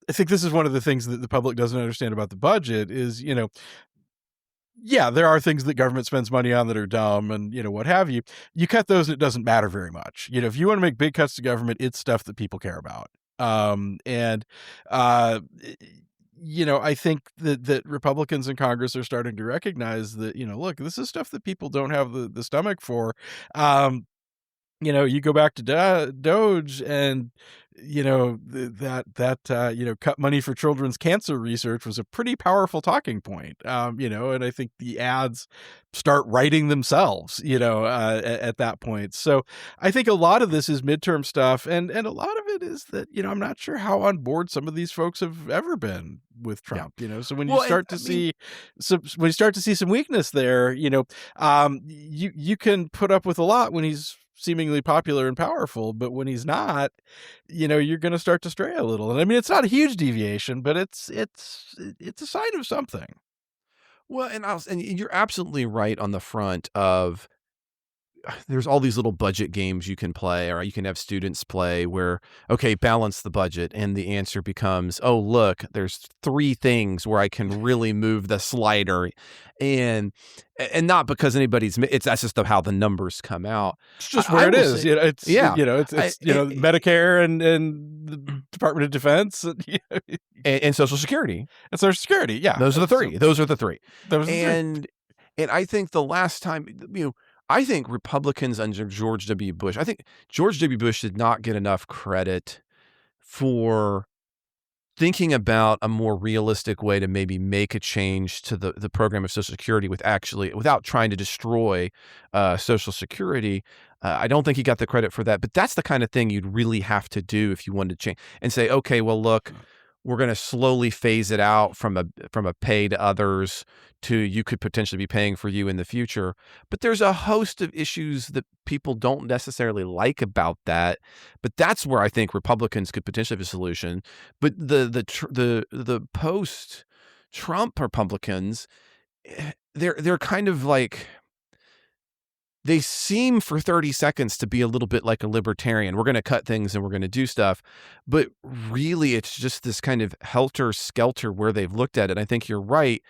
I think this is one of the things that the public doesn't understand about the budget is, yeah, there are things that government spends money on that are dumb and, what have you. You cut those and it doesn't matter very much. If you want to make big cuts to government, it's stuff that people care about. I think that Republicans in Congress are starting to recognize that, look, this is stuff that people don't have the stomach for. You go back to Doge and, cut money for children's cancer research was a pretty powerful talking point. And I think the ads start writing themselves, at that point. So I think a lot of this is midterm stuff. And a lot of it is that, I'm not sure how on board some of these folks have ever been with Trump, so when you start to see some weakness there, you can put up with a lot when he's seemingly popular and powerful, but when he's not, you're going to start to stray a little. And I mean, it's not a huge deviation, but it's a sign of something. Well, and you're absolutely right on the front of there's all these little budget games you can play, or you can have students play where, okay, balance the budget. And the answer becomes, oh, look, there's 3 things where I can really move the slider. And not because that's just how the numbers come out. It's just where it is. It's Medicare and the Department of Defense and Social Security. And Social Security. Yeah. Those are the 3. Those are the 3. And I think the last time, I think Republicans under George W. Bush, I think George W. Bush did not get enough credit for thinking about a more realistic way to maybe make a change to the program of Social Security without trying to destroy Social Security. I don't think he got the credit for that, but that's the kind of thing you'd really have to do if you wanted to change and say, okay, well, look, we're going to slowly phase it out from a pay to others to you could potentially be paying for you in the future. But there's a host of issues that people don't necessarily like about that. But that's where I think Republicans could potentially have a solution. But the post-Trump Republicans, they're kind of like, they seem for 30 seconds to be a little bit like a libertarian. We're going to cut things and we're going to do stuff. But really, it's just this kind of helter-skelter where they've looked at it. I think you're right.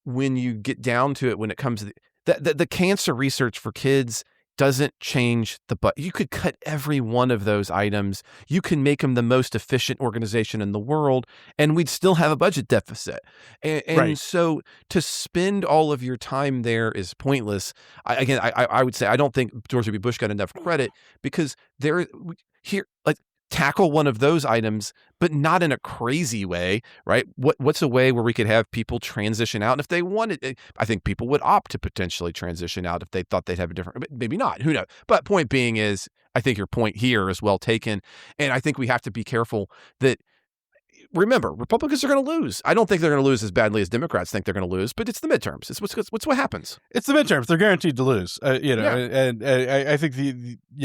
When you get down to it, when it comes to the cancer research for kids doesn't change the budget. You could cut every one of those items. You can make them the most efficient organization in the world, and we'd still have a budget deficit. And Right. So to spend all of your time there is pointless. I would say I don't think George W. Bush got enough credit because tackle one of those items, but not in a crazy way, right? What's a way where we could have people transition out? And if they wanted, I think people would opt to potentially transition out if they thought they'd have a different, maybe not, who knows? But point being is, I think your point here is well taken. And I think we have to be careful that, remember, Republicans are going to lose. I don't think they're going to lose as badly as Democrats think they're going to lose, but it's the midterms. It's what happens. It's the midterms. They're guaranteed to lose, and I think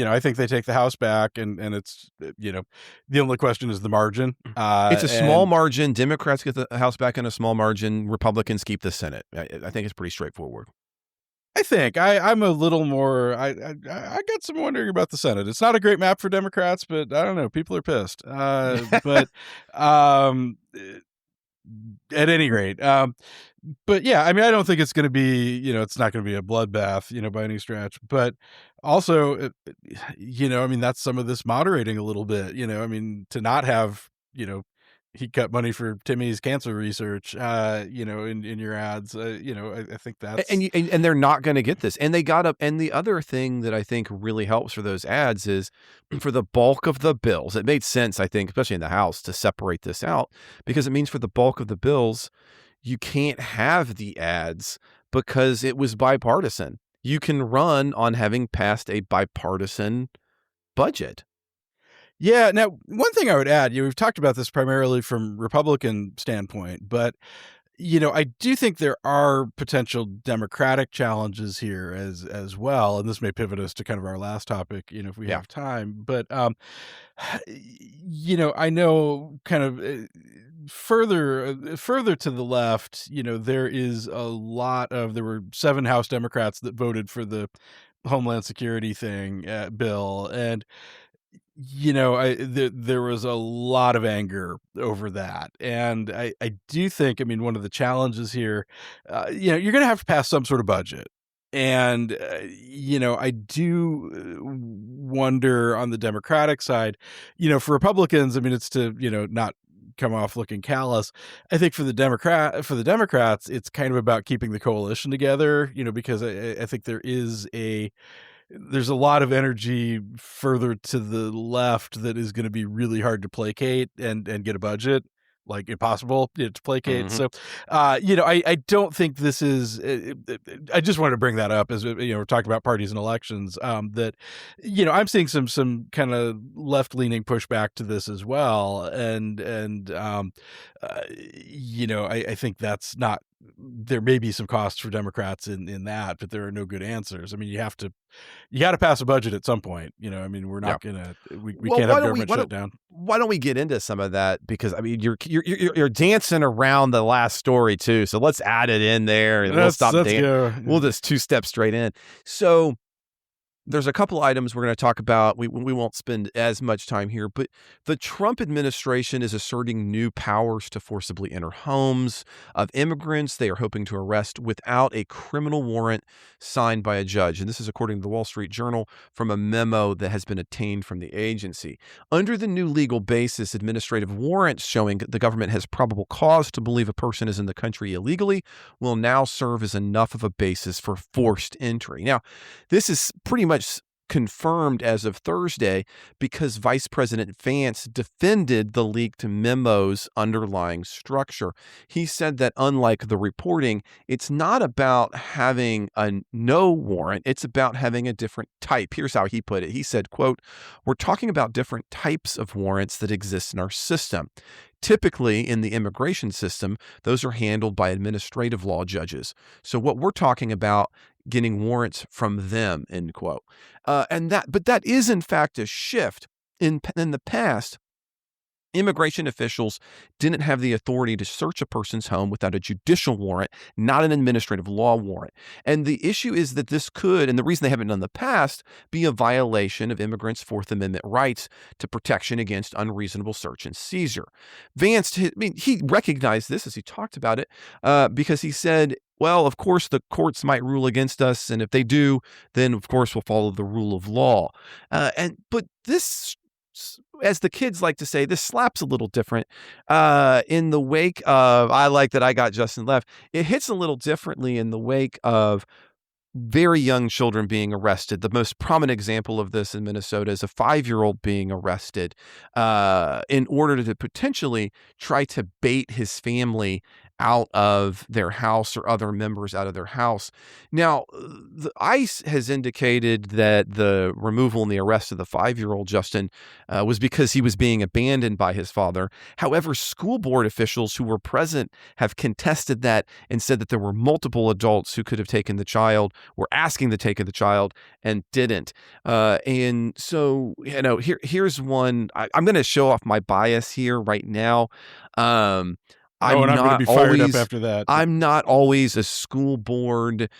I think they take the House back, and it's, the only question is the margin. It's a small margin. Democrats get the House back in a small margin. Republicans keep the Senate. I think it's pretty straightforward. I think I'm a little more. I got some wondering about the Senate. It's not a great map for Democrats, but I don't know. People are pissed. But at any rate, but yeah, I mean, I don't think it's going to be. It's not going to be a bloodbath, by any stretch. But also, I mean, that's some of this moderating a little bit. I mean, to not have, he cut money for Timmy's cancer research, in your ads. I think that's And they're not going to get this. And they got up. And the other thing that I think really helps for those ads is for the bulk of the bills. It made sense, I think, especially in the House, to separate this out, because it means for the bulk of the bills, you can't have the ads because it was bipartisan. You can run on having passed a bipartisan budget. Yeah. Now, one thing I would add, we've talked about this primarily from Republican standpoint, but I do think there are potential Democratic challenges here as well, and this may pivot us to kind of our last topic, if we have time. But I know kind of further to the left, there were 7 House Democrats that voted for the Homeland Security bill, and there was a lot of anger over that. And I do think, one of the challenges here, you're going to have to pass some sort of budget. And, I do wonder on the Democratic side, for Republicans, it's to, not come off looking callous. I think for the Democrats, it's kind of about keeping the coalition together, because I think there's a lot of energy further to the left that is going to be really hard to placate and get a budget, like impossible to placate. Mm-hmm. So, I don't think this is, I just wanted to bring that up as, we're talking about parties and elections, that, I'm seeing some kind of left leaning pushback to this as well. And I think that's not, there may be some costs for Democrats in that, but there are no good answers. You got to pass a budget at some point. We're not gonna, we can't have government shut down. Why don't we get into some of that? Because you're dancing around the last story too. So let's add it in there, and we'll stop dancing. We'll just 2 steps straight in. So there's a couple items we're going to talk about. We won't spend as much time here, but the Trump administration is asserting new powers to forcibly enter homes of immigrants they are hoping to arrest without a criminal warrant signed by a judge. And this is according to the Wall Street Journal from a memo that has been obtained from the agency. Under the new legal basis, administrative warrants showing the government has probable cause to believe a person is in the country illegally will now serve as enough of a basis for forced entry. Now, this is pretty much confirmed as of Thursday because Vice President Vance defended the leaked memo's underlying structure. He said that unlike the reporting, it's not about having a no warrant, it's about having a different type. Here's how he put it. He said, quote, "We're talking about different types of warrants that exist in our system. Typically, in the immigration system, those are handled by administrative law judges. So what we're talking about, getting warrants from them," end quote. But that is in fact a shift. In the past, immigration officials didn't have the authority to search a person's home without a judicial warrant, not an administrative law warrant. And the issue is that this could, and the reason they haven't done in the past, be a violation of immigrants' Fourth Amendment rights to protection against unreasonable search and seizure. Vance, he recognized this as he talked about it because he said, well, of course, the courts might rule against us, and if they do, then of course we'll follow the rule of law. But this, as the kids like to say, this slaps a little different in the wake of, I like that I got Justin left. It hits a little differently in the wake of very young children being arrested. The most prominent example of this in Minnesota is a 5-year-old being arrested in order to potentially try to bait his family out of their house or other members out of their house. Now, the ICE has indicated that the removal and the arrest of the 5-year-old Justin was because he was being abandoned by his father. However, school board officials who were present have contested that and said that there were multiple adults who could have taken the child, were asking to take the child, and didn't. And so, here's one. I'm going to show off my bias here right now. I'm going to be fired up after that. I'm not always a school board.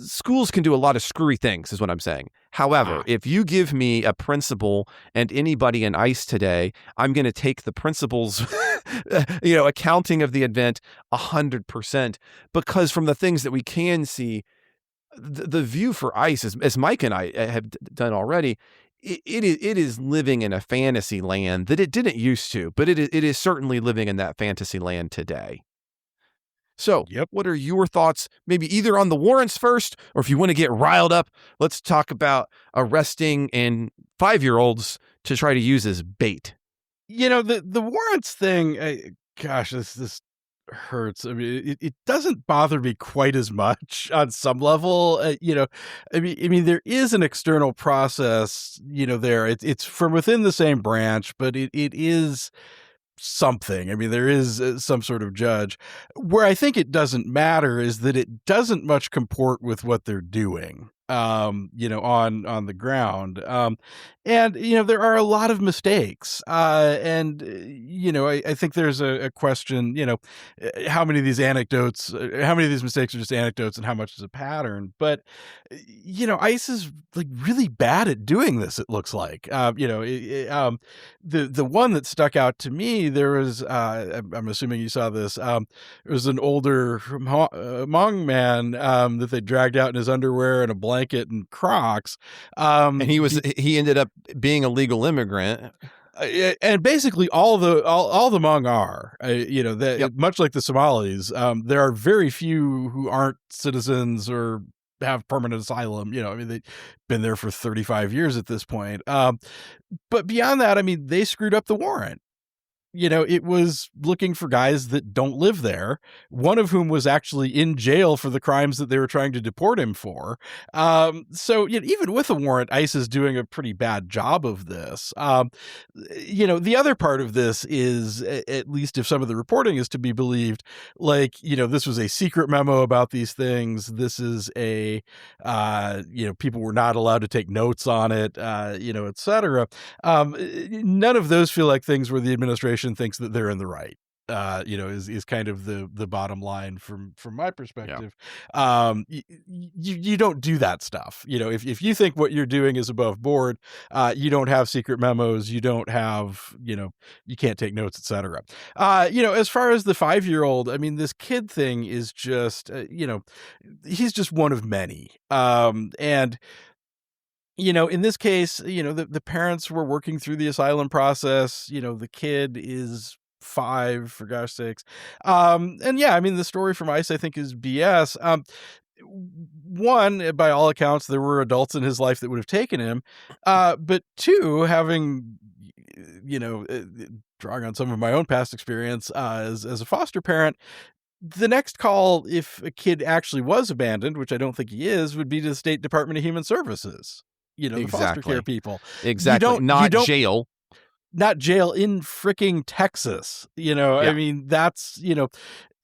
Schools can do a lot of screwy things, is what I'm saying. However, if you give me a principal and anybody in ICE today, I'm going to take the principal's, accounting of the event 100%, because from the things that we can see, the view for ICE, as Mike and I have done already, it is living in a fantasy land that it didn't used to, but it is certainly living in that fantasy land today. So, Yep. what are your thoughts, maybe either on the warrants first, or if you want to get riled up, let's talk about arresting and 5-year-olds to try to use as bait. The warrants thing, gosh, this hurts. I mean, it doesn't bother me quite as much on some level. I mean, there is an external process, there. It's from within the same branch, but it is something. I mean, there is some sort of judge. Where I think it doesn't matter is that it doesn't much comport with what they're doing, on the ground. And there are a lot of mistakes. I think there's a question, how many of these mistakes are just anecdotes and how much is a pattern? But, ICE is like really bad at doing this, it looks like. The one that stuck out to me, there was, I'm assuming you saw this, it was an older Hmong man that they dragged out in his underwear and a blanket and Crocs. And he ended up being a legal immigrant. And basically all the Hmong are, Yep. much like the Somalis, there are very few who aren't citizens or have permanent asylum. I mean, they've been there for 35 years at this point. But beyond that, I mean, they screwed up the warrant. It was looking for guys that don't live there, one of whom was actually in jail for the crimes that they were trying to deport him for. So even with a warrant, ICE is doing a pretty bad job of this. The other part of this is, at least if some of the reporting is to be believed, this was a secret memo about these things. This is people were not allowed to take notes on it, et cetera. None of those feel like things where the administration thinks that they're in the right. Is kind of the bottom line from my perspective. You don't do that stuff. If you think what you're doing is above board, you don't have secret memos, you don't have, you can't take notes, etc. As far as the 5-year-old, I mean, this kid thing is just, he's just one of many. In this case, the parents were working through the asylum process. The kid is 5, for gosh sakes. The story from ICE, I think, is BS. One, by all accounts, there were adults in his life that would have taken him. But two, having, drawing on some of my own past experience as a foster parent, the next call, if a kid actually was abandoned, which I don't think he is, would be to the State Department of Human Services. The foster care people. Exactly. Not jail. Not jail in fricking Texas. I mean, that's,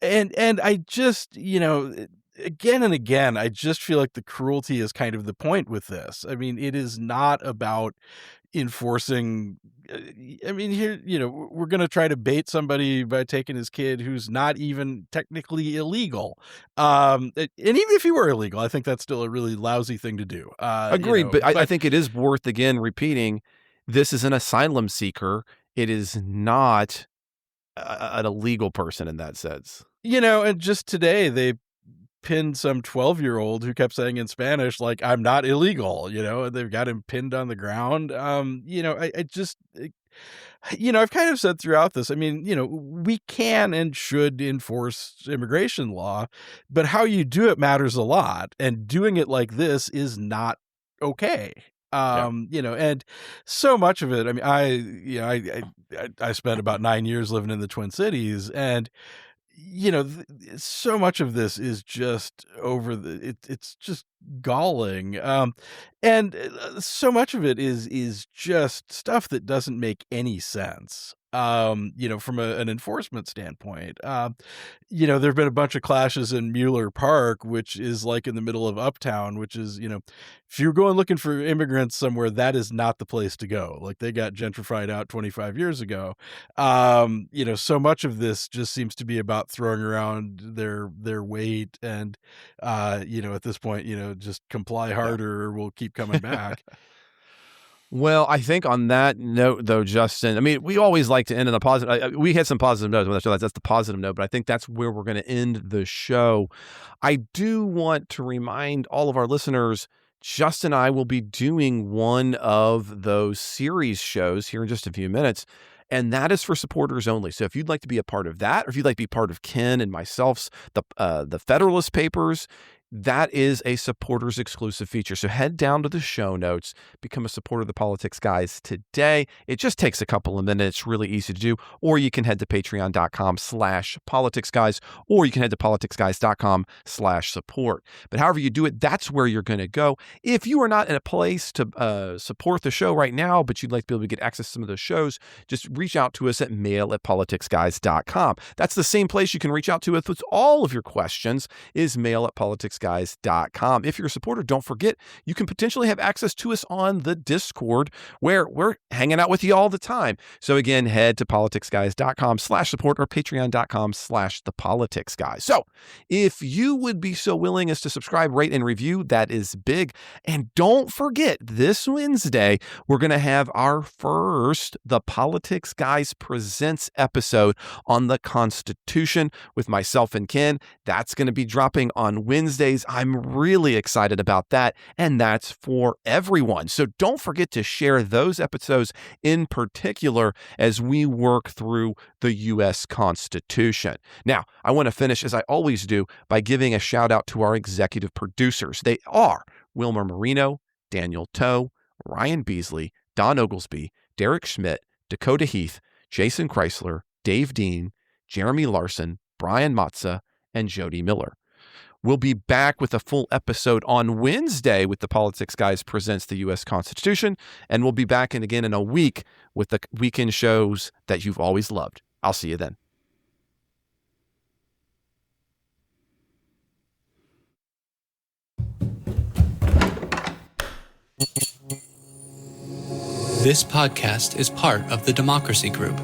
and I just, again and again, I just feel like the cruelty is kind of the point with this. I mean, it is not about enforcing. I mean, here, we're going to try to bait somebody by taking his kid who's not even technically illegal. And even if he were illegal, I think that's still a really lousy thing to do. Agreed. But I think it is worth, again, repeating, this is an asylum seeker. It is not an illegal person in that sense. And just today they pinned some 12-year-old who kept saying in Spanish, like, I'm not illegal, and they've got him pinned on the ground. I've kind of said throughout this, I mean, we can and should enforce immigration law, but how you do it matters a lot. And doing it like this is not okay. And so much of it, I mean, I spent about 9 years living in the Twin Cities, and so much of this is just it's just galling. And so much of it is just stuff that doesn't make any sense. From an enforcement standpoint. There've been a bunch of clashes in Mueller Park, which is like in the middle of Uptown, which is, if you're going looking for immigrants somewhere, that is not the place to go. Like, they got gentrified out 25 years ago. So much of this just seems to be about throwing around their weight and, at this point, just comply harder or we'll keep coming back. Well, I think on that note, though, Justin, I mean, we always like to end on a positive. We had some positive notes. I'm sure that's the positive note, but I think that's where we're going to end the show. I do want to remind all of our listeners, Justin and I will be doing one of those series shows here in just a few minutes. And that is for supporters only. So if you'd like to be a part of that, or if you'd like to be part of Ken and myself's, the Federalist Papers, that is a supporters exclusive feature. So head down to the show notes, become a supporter of the Politics Guys today. It just takes a couple of minutes, really easy to do. Or you can head to patreon.com/politicsguys, or you can head to politicsguys.com/support. But however you do it, that's where you're going to go. If you are not in a place to support the show right now, but you'd like to be able to get access to some of those shows, just reach out to us at mail@politicsguys.com. That's the same place you can reach out to us with all of your questions, is mail@politicsguys.com. If you're a supporter, don't forget, you can potentially have access to us on the Discord, where we're hanging out with you all the time. So again, head to politicsguys.com/support or patreon.com/thepoliticsguys. So if you would be so willing as to subscribe, rate, and review, that is big. And don't forget, this Wednesday, we're going to have our first The Politics Guys Presents episode on the Constitution with myself and Ken. That's going to be dropping on Wednesdays. I'm really excited about that, and that's for everyone. So don't forget to share those episodes in particular as we work through the U.S. Constitution. Now, I want to finish, as I always do, by giving a shout out to our executive producers. They are Wilmer Marino, Daniel Toe, Ryan Beasley, Don Oglesby, Derek Schmidt, Dakota Heath, Jason Chrysler, Dave Dean, Jeremy Larson, Brian Matza, and Jody Miller. We'll be back with a full episode on Wednesday with the Politics Guys Presents the U.S. Constitution, and we'll be back again in a week with the weekend shows that you've always loved. I'll see you then. This podcast is part of the Democracy Group,